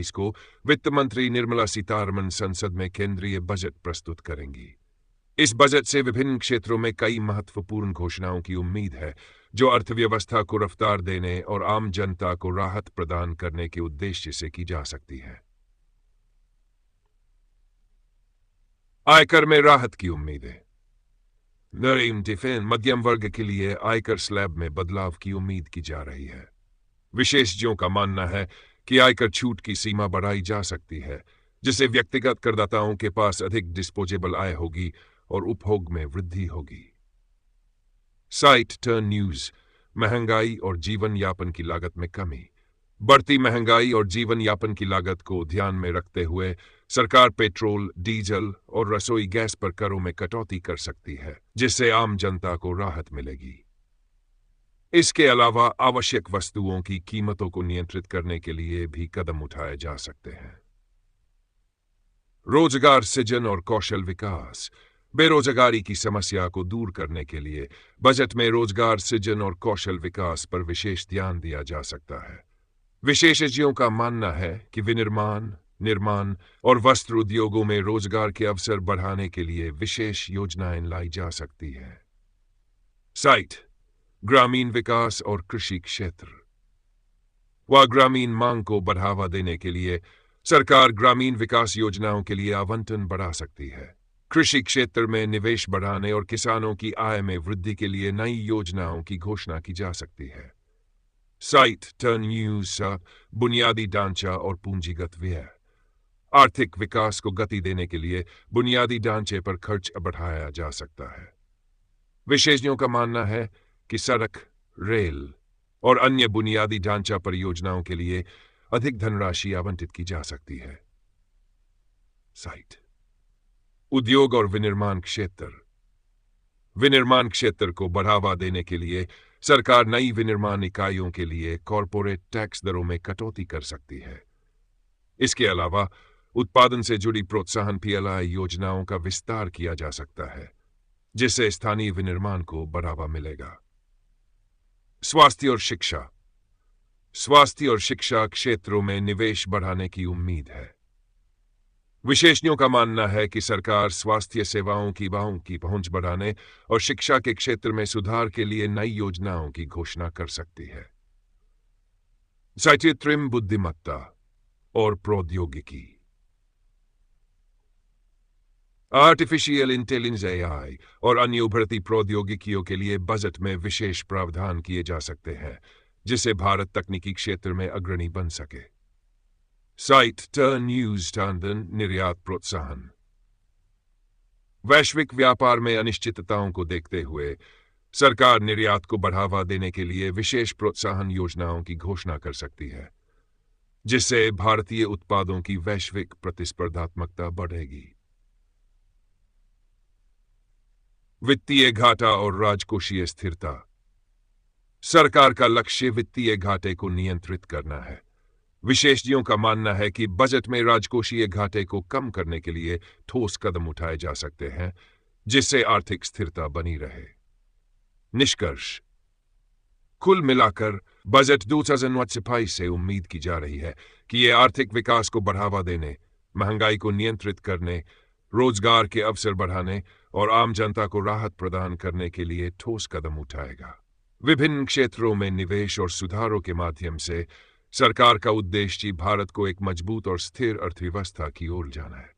को वित्त मंत्री निर्मला सीतारमण संसद में केंद्रीय बजट प्रस्तुत करेंगी। इस बजट से विभिन्न क्षेत्रों में कई महत्वपूर्ण घोषणाओं की उम्मीद है, जो अर्थव्यवस्था को रफ्तार देने और आम जनता को राहत प्रदान करने के उद्देश्य से की जा सकती है। आयकर में राहत की उम्मीदें। मध्यम वर्ग के लिए आयकर स्लैब में बदलाव की उम्मीद की जा रही है। विशेषज्ञों का मानना है कि आयकर छूट की सीमा बढ़ाई जा सकती है, जिससे व्यक्तिगत करदाताओं के पास अधिक डिस्पोजेबल आय होगी और उपभोग में वृद्धि होगी। Site turn news. महंगाई और जीवन यापन की लागत में कमी। बढ़ती महंगाई और जीवन यापन की लागत को ध्यान में रखते हुए सरकार पेट्रोल, डीजल और रसोई गैस पर करों में कटौती कर सकती है, जिससे आम जनता को राहत मिलेगी। इसके अलावा आवश्यक वस्तुओं की कीमतों को नियंत्रित करने के लिए भी कदम उठाए जा सकते हैं। रोजगार सृजन और कौशल विकास। बेरोजगारी की समस्या को दूर करने के लिए बजट में रोजगार सृजन और कौशल विकास पर विशेष ध्यान दिया जा सकता है। विशेषज्ञों का मानना है कि विनिर्माण, निर्माण और वस्त्र उद्योगों में रोजगार के अवसर बढ़ाने के लिए विशेष योजनाएं लाई जा सकती हैं। साइट ग्रामीण विकास और कृषि क्षेत्र। वह ग्रामीण मांग को बढ़ावा देने के लिए सरकार ग्रामीण विकास योजनाओं के लिए आवंटन बढ़ा सकती है। कृषि क्षेत्र में निवेश बढ़ाने और किसानों की आय में वृद्धि के लिए नई योजनाओं की घोषणा की जा सकती है। Site turn news. बुनियादी ढांचा और पूंजीगत व्यय। आर्थिक विकास को गति देने के लिए बुनियादी ढांचे पर खर्च बढ़ाया जा सकता है। विशेषज्ञों का मानना है कि सड़क, रेल और अन्य बुनियादी ढांचा परियोजनाओं के लिए अधिक धनराशि आवंटित की जा सकती है। साइट उद्योग और विनिर्माण क्षेत्र। विनिर्माण क्षेत्र को बढ़ावा देने के लिए सरकार नई विनिर्माण इकाइयों के लिए कॉरपोरेट टैक्स दरों में कटौती कर सकती है। इसके अलावा उत्पादन से जुड़ी प्रोत्साहन PLI योजनाओं का विस्तार किया जा सकता है, जिससे स्थानीय विनिर्माण को बढ़ावा मिलेगा। स्वास्थ्य और शिक्षा। स्वास्थ्य और शिक्षा क्षेत्रों में निवेश बढ़ाने की उम्मीद है। विशेषज्ञों का मानना है कि सरकार स्वास्थ्य सेवाओं की पहुंच बढ़ाने और शिक्षा के क्षेत्र में सुधार के लिए नई योजनाओं की घोषणा कर सकती है। कृत्रिम बुद्धिमत्ता और प्रौद्योगिकी। आर्टिफिशियल इंटेलिजेंस AI और अन्य उभरती प्रौद्योगिकियों के लिए बजट में विशेष प्रावधान किए जा सकते हैं, जिससे भारत तकनीकी क्षेत्र में अग्रणी बन सके। Site turn news. निर्यात प्रोत्साहन। वैश्विक व्यापार में अनिश्चितताओं को देखते हुए सरकार निर्यात को बढ़ावा देने के लिए विशेष प्रोत्साहन योजनाओं की घोषणा कर सकती है, जिससे भारतीय उत्पादों की वैश्विक प्रतिस्पर्धात्मकता बढ़ेगी। वित्तीय घाटा और राजकोषीय स्थिरता। सरकार का लक्ष्य वित्तीय घाटे को नियंत्रित करना है। विशेषज्ञों का मानना है कि बजट में राजकोषीय घाटे को कम करने के लिए ठोस कदम उठाए जा सकते हैं, जिससे आर्थिक स्थिरता बनी रहे। निष्कर्ष। कुल मिलाकर बजट 2025 से उम्मीद की जा रही है कि यह आर्थिक विकास को बढ़ावा देने, महंगाई को नियंत्रित करने, रोजगार के अवसर बढ़ाने और आम जनता को राहत प्रदान करने के लिए ठोस कदम उठाएगा। विभिन्न क्षेत्रों में निवेश और सुधारों के माध्यम से सरकार का उद्देश्य भारत को एक मजबूत और स्थिर अर्थव्यवस्था की ओर जाना है।